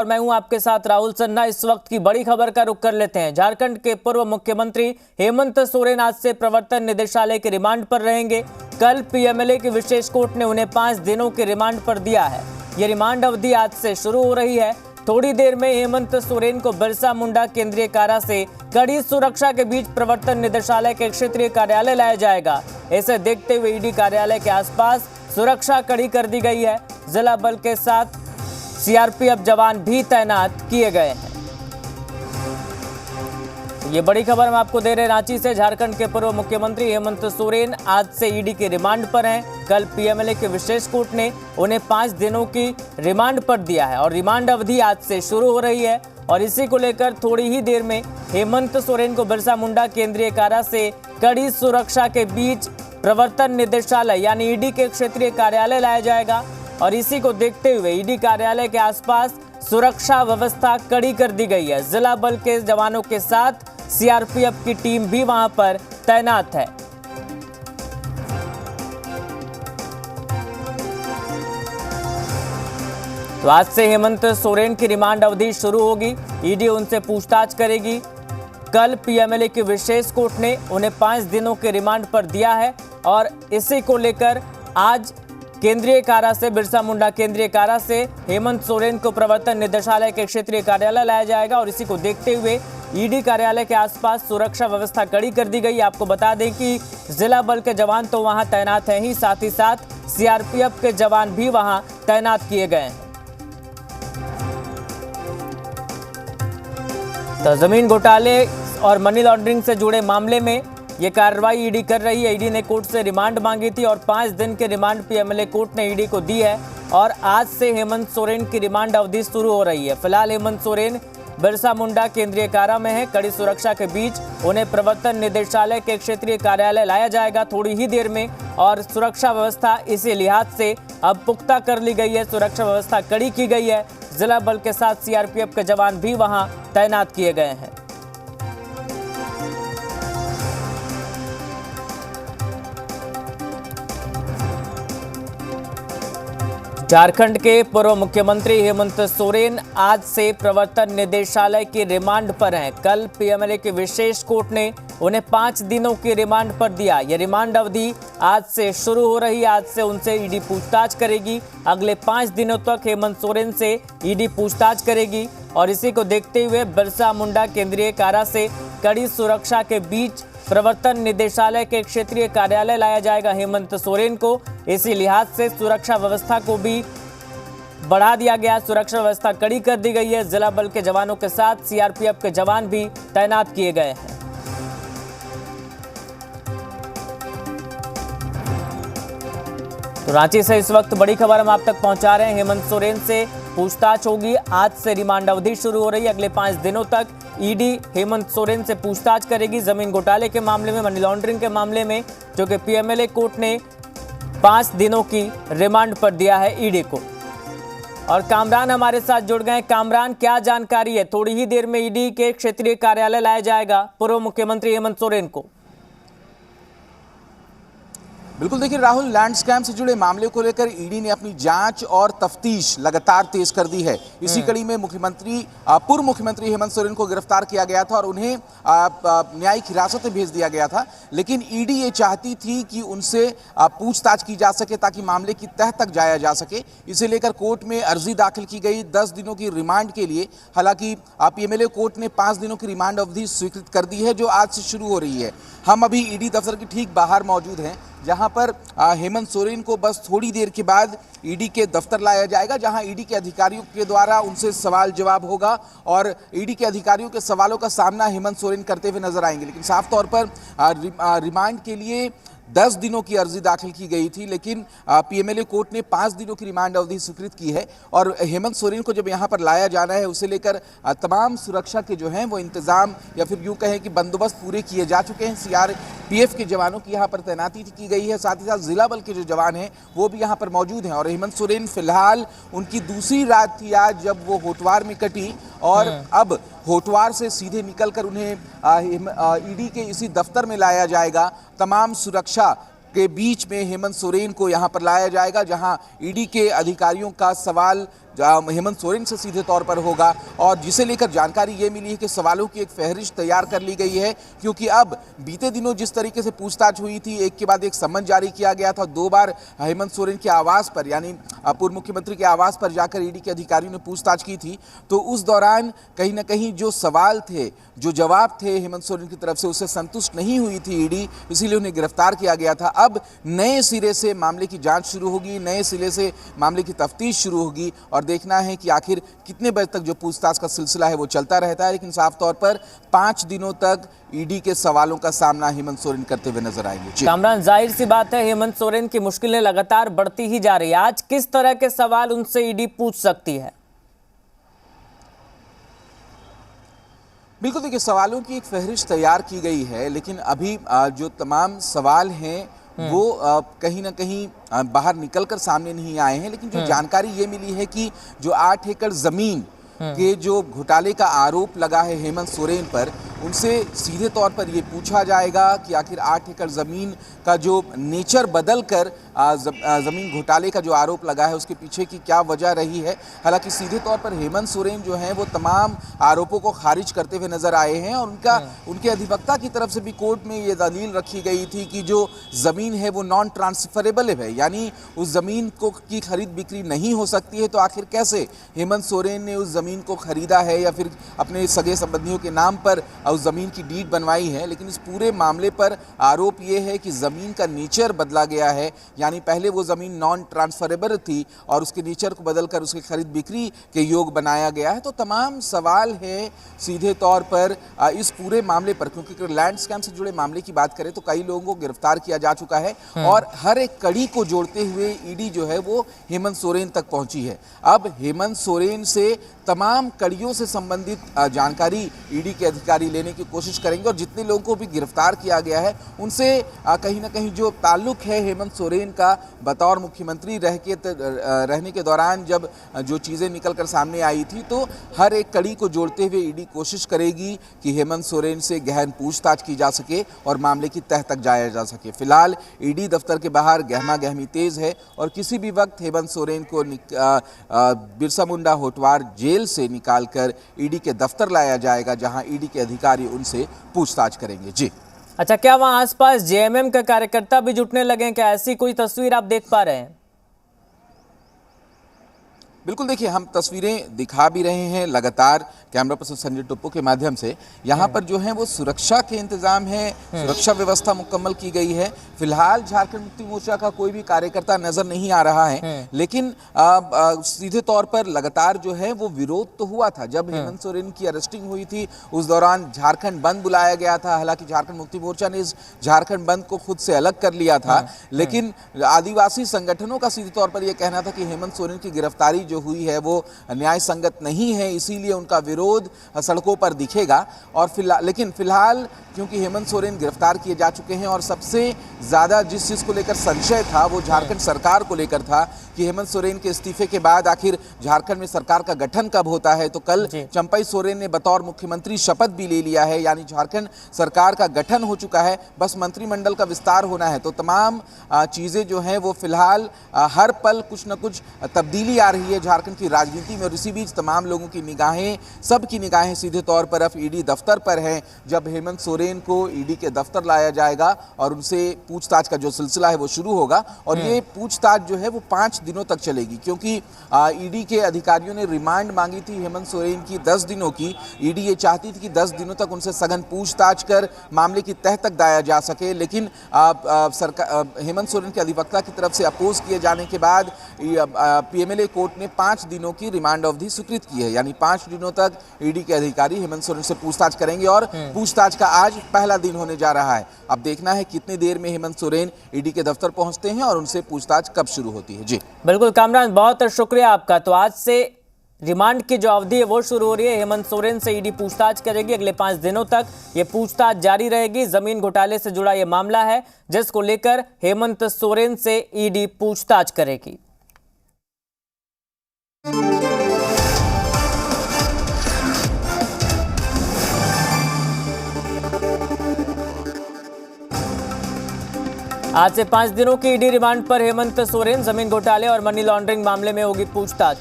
और मैं हूं आपके साथ राहुल सन्ना। इस वक्त की बड़ी खबर का रुख कर लेते हैं। झारखंड के पूर्व मुख्यमंत्री हेमंत सोरेन आज से प्रवर्तन निदेशालय के रिमांड पर रहेंगे। कल पीएमएलए की विशेष कोर्ट ने उन्हें 5 दिनों के रिमांड पर दिया है। ये रिमांड अवधि आज से शुरू हो रही है। थोड़ी देर में हेमंत सोरेन को बिरसा मुंडा केंद्रीय कारा से कड़ी सुरक्षा के बीच प्रवर्तन निदेशालय के क्षेत्रीय कार्यालय लाया जाएगा। इसे देखते हुए ईडी कार्यालय के आसपास सुरक्षा कड़ी कर दी गई है। जिला बल के साथ सीआरपीएफ जवान भी तैनात किए गए हैं। ये बड़ी खबर हम आपको दे रहे हैं रांची से। झारखंड के पूर्व मुख्यमंत्री हेमंत सोरेन आज से ईडी के रिमांड पर हैं। कल पीएमएलए के विशेष कोर्ट ने उन्हें 5 दिनों की रिमांड पर दिया है और रिमांड अवधि आज से शुरू हो रही है। और इसी को लेकर थोड़ी ही देर में हेमंत सोरेन को बिरसा मुंडा केंद्रीय कारा से कड़ी सुरक्षा के बीच प्रवर्तन निदेशालय यानी ईडी के क्षेत्रीय कार्यालय लाया जाएगा। और इसी को देखते हुए ईडी कार्यालय के आसपास सुरक्षा व्यवस्था कड़ी कर दी गई है। जिला बल के जवानों के साथ सीआरपीएफ की टीम भी वहां पर तैनात है। तो आज से हेमंत सोरेन की रिमांड अवधि शुरू होगी। ईडी उनसे पूछताछ करेगी। कल पीएमएलए की विशेष कोर्ट ने उन्हें 5 दिनों के रिमांड पर दिया है और इसी को लेकर आज केंद्रीय कारा से बिरसा मुंडा केंद्रीय कारा से हेमंत सोरेन को प्रवर्तन निदेशालय के क्षेत्रीय कार्यालय लाया जाएगा। और इसी को देखते हुए ईडी कार्यालय के आसपास सुरक्षा व्यवस्था कड़ी कर दी गई। आपको बता दें कि जिला बल के जवान तो वहां तैनात हैं ही, साथ ही साथ सीआरपीएफ के जवान भी वहां तैनात किए गए हैं। तो जमीन घोटाले और मनी लॉन्ड्रिंग से जुड़े मामले में ये कार्रवाई ईडी कर रही है। ईडी ने कोर्ट से रिमांड मांगी थी और 5 दिन के रिमांड पीएमएलए कोर्ट ने ईडी को दी है। और आज से हेमंत सोरेन की रिमांड अवधि शुरू हो रही है। फिलहाल हेमंत सोरेन बिरसा मुंडा केंद्रीय कारा में है। कड़ी सुरक्षा के बीच उन्हें प्रवर्तन निदेशालय के क्षेत्रीय कार्यालय लाया जाएगा थोड़ी ही देर में। और सुरक्षा व्यवस्था इसी लिहाज से अब पुख्ता कर ली गई है। सुरक्षा व्यवस्था कड़ी की गई है। जिला बल के साथ सीआरपीएफ के जवान भी वहां तैनात किए गए हैं। झारखंड के पूर्व मुख्यमंत्री हेमंत सोरेन आज से प्रवर्तन निदेशालय की रिमांड पर हैं। कल पीएमएलए की विशेष कोर्ट ने उन्हें 5 दिनों की रिमांड पर दिया। यह रिमांड अवधि आज से शुरू हो रही है। आज से उनसे ईडी पूछताछ करेगी। अगले 5 दिनों तक हेमंत सोरेन से ईडी पूछताछ करेगी। और इसी को देखते हुए बिरसा मुंडा केंद्रीय कारा से कड़ी सुरक्षा के बीच प्रवर्तन निदेशालय के क्षेत्रीय कार्यालय लाया जाएगा हेमंत सोरेन को। इसी लिहाज से सुरक्षा व्यवस्था को भी बढ़ा दिया गया। सुरक्षा व्यवस्था कड़ी कर दी गई है। जिला बल के जवानों के साथ सीआरपीएफ के जवान भी तैनात किए गए हैं। तो रांची से इस वक्त बड़ी खबर हम आप तक पहुंचा रहे हैं। हेमंत सोरेन से पूछताछ होगी। आज से रिमांड अवधि शुरू हो रही है। अगले 5 दिनों तक ईडी हेमंत सोरेन से पूछताछ करेगी। जमीन घोटाले के मामले में, मनी लॉन्ड्रिंग के मामले में, जो कि पीएमएलए कोर्ट ने 5 दिनों की रिमांड पर दिया है ईडी को। और कामरान हमारे साथ जुड़ गए। कामरान, क्या जानकारी है? थोड़ी ही देर में ईडी के क्षेत्रीय कार्यालय लाया जाएगा पूर्व मुख्यमंत्री हेमंत सोरेन को। बिल्कुल, देखिए राहुल, लैंड स्कैम से जुड़े मामले को लेकर ईडी ने अपनी जांच और तफ्तीश लगातार तेज कर दी है। इसी कड़ी में पूर्व मुख्यमंत्री हेमंत सोरेन को गिरफ्तार किया गया था और उन्हें न्यायिक हिरासत में भेज दिया गया था। लेकिन ईडी ये चाहती थी कि उनसे पूछताछ की जा सके ताकि मामले की तह तक जाया जा सके। इसे लेकर कोर्ट में अर्जी दाखिल की गई 10 दिनों की रिमांड के लिए। हालांकि पीएमएलए कोर्ट ने 5 दिनों की रिमांड अवधि स्वीकृत कर दी है, जो आज से शुरू हो रही है। हम अभी ईडी दफ्तर के ठीक बाहर मौजूद हैं, जहां पर हेमंत सोरेन को बस थोड़ी देर के बाद ईडी के दफ्तर लाया जाएगा, जहां ईडी के अधिकारियों के द्वारा उनसे सवाल जवाब होगा और ईडी के अधिकारियों के सवालों का सामना हेमंत सोरेन करते हुए नजर आएंगे। लेकिन साफ तौर पर रिमांड के लिए 10 दिनों की अर्जी दाखिल की गई थी, लेकिन पीएमएलए कोर्ट ने 5 दिनों की रिमांड अवधि स्वीकृत की है। और हेमंत सोरेन को जब यहां पर लाया जाना है, उसे लेकर तमाम सुरक्षा के जो हैं वो इंतजाम या फिर यूं कहें कि बंदोबस्त पूरे किए जा चुके हैं। सीआरपीएफ के जवानों की यहां पर तैनाती की गई है। साथ ही साथ जिला बल के जो जवान हैं वो भी यहां पर मौजूद हैं। और हेमंत सोरेन फिलहाल उनकी दूसरी रात थी आज, जब वो होटवार में कटी। और अब होटवार से सीधे निकलकर उन्हें ईडी के इसी दफ्तर में लाया जाएगा। तमाम सुरक्षा के बीच में हेमंत सोरेन को यहां पर लाया जाएगा, जहां ईडी के अधिकारियों का सवाल हेमंत सोरेन से सीधे तौर पर होगा, और जिसे लेकर जानकारी ये मिली है कि सवालों की एक फहरिस्त तैयार कर ली गई है, क्योंकि अब बीते दिनों जिस तरीके से पूछताछ हुई थी, एक के बाद एक सम्मन जारी किया गया था, 2 बार हेमंत सोरेन के आवास पर यानी पूर्व मुख्यमंत्री के आवास पर जाकर ईडी के अधिकारियों ने पूछताछ की थी, तो उस दौरान कहीं ना कहीं जो सवाल थे, जो जवाब थे हेमंत सोरेन की तरफ से, उससे संतुष्ट नहीं हुई थी ईडी, इसीलिए उन्हें गिरफ्तार किया गया था। अब नए सिरे से मामले की जांच शुरू होगी, नए सिरे से मामले की तफ्तीश शुरू होगी, और देखना है कि आखिर कितने बजे तक जो पूछताछ का सिलसिला है वो चलता रहता है। लेकिन साफ तौर पर 5 दिनों तक ईडी के सवालों का सामना हेमंत सोरेन करते हुए नजर आएंगे। कामरान, जाहिर सी बात है हेमंत सोरेन की मुश्किलें लगातार बढ़ती ही जा रही है। आज किस तरह के सवाल उनसे ईडी पूछ सकती है? बिल्कुल, देखिए, सवालों की एक फहरिस्त तैयार की गई है, लेकिन अभी जो तमाम सवाल हैं वो कहीं ना कहीं बाहर निकलकर सामने नहीं आए हैं। लेकिन जो जानकारी ये मिली है कि जो 8 एकड़ जमीन के जो घोटाले का आरोप लगा है हेमंत सोरेन पर, उनसे सीधे तौर पर ये पूछा जाएगा कि आखिर 8 एकड़ ज़मीन का जो नेचर बदल कर ज़मीन घोटाले का जो आरोप लगा है उसके पीछे की क्या वजह रही है। हालांकि सीधे तौर पर हेमंत सोरेन जो हैं वो तमाम आरोपों को खारिज करते हुए नजर आए हैं, और उनके अधिवक्ता की तरफ से भी कोर्ट में ये दलील रखी गई थी कि जो ज़मीन है वो नॉन ट्रांसफरेबल है, यानी उस ज़मीन को की खरीद बिक्री नहीं हो सकती है। तो आखिर कैसे हेमंत सोरेन ने उस ज़मीन को खरीदा है या फिर अपने सगे संबंधियों के नाम पर उस ज़मीन की डीड बनवाई है। लेकिन इस पूरे मामले पर आरोप ये है कि ज़मीन का नेचर बदला गया है, यानी पहले वो ज़मीन नॉन ट्रांसफरेबल थी और उसके नेचर को बदलकर उसकी खरीद बिक्री के योग बनाया गया है। तो तमाम सवाल हैं सीधे तौर पर इस पूरे मामले पर, क्योंकि लैंड स्कैम से जुड़े मामले की बात करें तो कई लोगों को गिरफ्तार किया जा चुका है, और हर एक कड़ी को जोड़ते हुए ईडी जो है वो हेमंत सोरेन तक पहुंची है। अब हेमंत सोरेन से तमाम कड़ियों से संबंधित जानकारी ईडी के अधिकारी लेने की कोशिश करेंगे, और जितने लोगों को भी गिरफ्तार किया गया है उनसे कहीं ना कहीं जो ताल्लुक है हेमंत सोरेन का बतौर मुख्यमंत्री रहने के दौरान जब जो चीज़ें निकल कर सामने आई थी, तो हर एक कड़ी को जोड़ते हुए ईडी कोशिश करेगी कि हेमंत सोरेन से गहन पूछताछ की जा सके और मामले की तह तक जाया जा सके। फिलहाल ईडी दफ्तर के बाहर गहमा गहमी तेज है, और किसी भी वक्त हेमंत सोरेन को बिरसा मुंडा होटवार जेल से निकालकर ईडी के दफ्तर लाया जाएगा, जहां ईडी के अधिकारी उनसे पूछताछ करेंगे। जी अच्छा, क्या वहां आसपास जेएमएम के कार्यकर्ता भी जुटने लगे हैं? क्या ऐसी कोई तस्वीर आप देख पा रहे हैं? बिल्कुल, देखिए, हम तस्वीरें दिखा भी रहे हैं लगातार कैमरा पर्सन संजय टोप्पो के माध्यम से। यहाँ पर जो है वो सुरक्षा के इंतजाम है, सुरक्षा व्यवस्था मुकम्मल की गई है। फिलहाल झारखंड मुक्ति मोर्चा का कोई भी कार्यकर्ता नजर नहीं आ रहा है, लेकिन सीधे तौर पर लगातार जो है वो विरोध तो हुआ था। जब हेमंत सोरेन की अरेस्टिंग हुई थी उस दौरान झारखंड बंद बुलाया गया था। हालांकि झारखंड मुक्ति मोर्चा ने इस झारखंड बंद को खुद से अलग कर लिया था, लेकिन आदिवासी संगठनों का सीधे तौर पर यह कहना था कि हेमंत सोरेन की गिरफ्तारी जो हुई है वो न्याय संगत नहीं है, इसीलिए उनका विरोध सड़कों पर दिखेगा। और फिलहाल क्योंकि हेमंत सोरेन गिरफ्तार किए जा चुके हैं, और सबसे ज़्यादा जिस चीज़ को लेकर संशय था वो झारखंड सरकार को लेकर था कि हेमंत सोरेन के इस्तीफे के बाद आखिर झारखंड में सरकार का गठन कब होता है। तो कल चंपई सोरेन ने बतौर मुख्यमंत्री शपथ भी ले लिया है, यानी झारखंड सरकार का गठन हो चुका है, बस मंत्रिमंडल का विस्तार होना है। तो तमाम चीज़ें जो हैं वो फिलहाल हर पल कुछ न कुछ तब्दीली आ रही है झारखंड की राजनीति में, और इसी बीच तमाम लोगों की निगाहें, सबकी निगाहें सीधे तौर पर अब ईडी दफ्तर पर हैं। जब हेमंत सोरेन को ईडी के दफ्तर लाया जाएगा और उनसे पूछताछ का जो सिलसिला है वो शुरू होगा, और ये पूछताछ जो है वो 5 दिनों तक चलेगी, क्योंकि ईडी के अधिकारियों ने रिमांड मांगी थी हेमंत सोरेन की 10 दिनों की। ईडी ये चाहती थी कि 10 दिनों तक उनसे सघन पूछताछ कर मामले की तह तक दाया जा सके, लेकिन हेमंत सोरेन के अधिवक्ता की तरफ से अपोज किए जाने के बाद पीएमएलए कोर्ट ने 5 दिनों की रिमांड अवधि स्वीकृत की है, यानी 5 दिनों तक ईडी के अधिकारी हेमंत सोरेन से पूछताछ करेंगे, और पूछताछ का आज पहला दिन होने जा रहा है। अब देखना है कितनी देर में हेमंत सोरेन ईडी के दफ्तर पहुंचते हैं और उनसे पूछताछ कब शुरू होती है। जी बिल्कुल कामरान, बहुत शुक्रिया आपका। तो आज से रिमांड की जो अवधि है वो शुरू हो रही है। हेमंत सोरेन से ईडी पूछताछ करेगी, अगले 5 दिनों तक ये पूछताछ जारी रहेगी। जमीन घोटाले से जुड़ा ये मामला है जिसको लेकर हेमंत सोरेन से ईडी पूछताछ करेगी। आज से 5 दिनों की ईडी रिमांड पर हेमंत सोरेन, जमीन घोटाले और मनी लॉन्ड्रिंग मामले में होगी पूछताछ।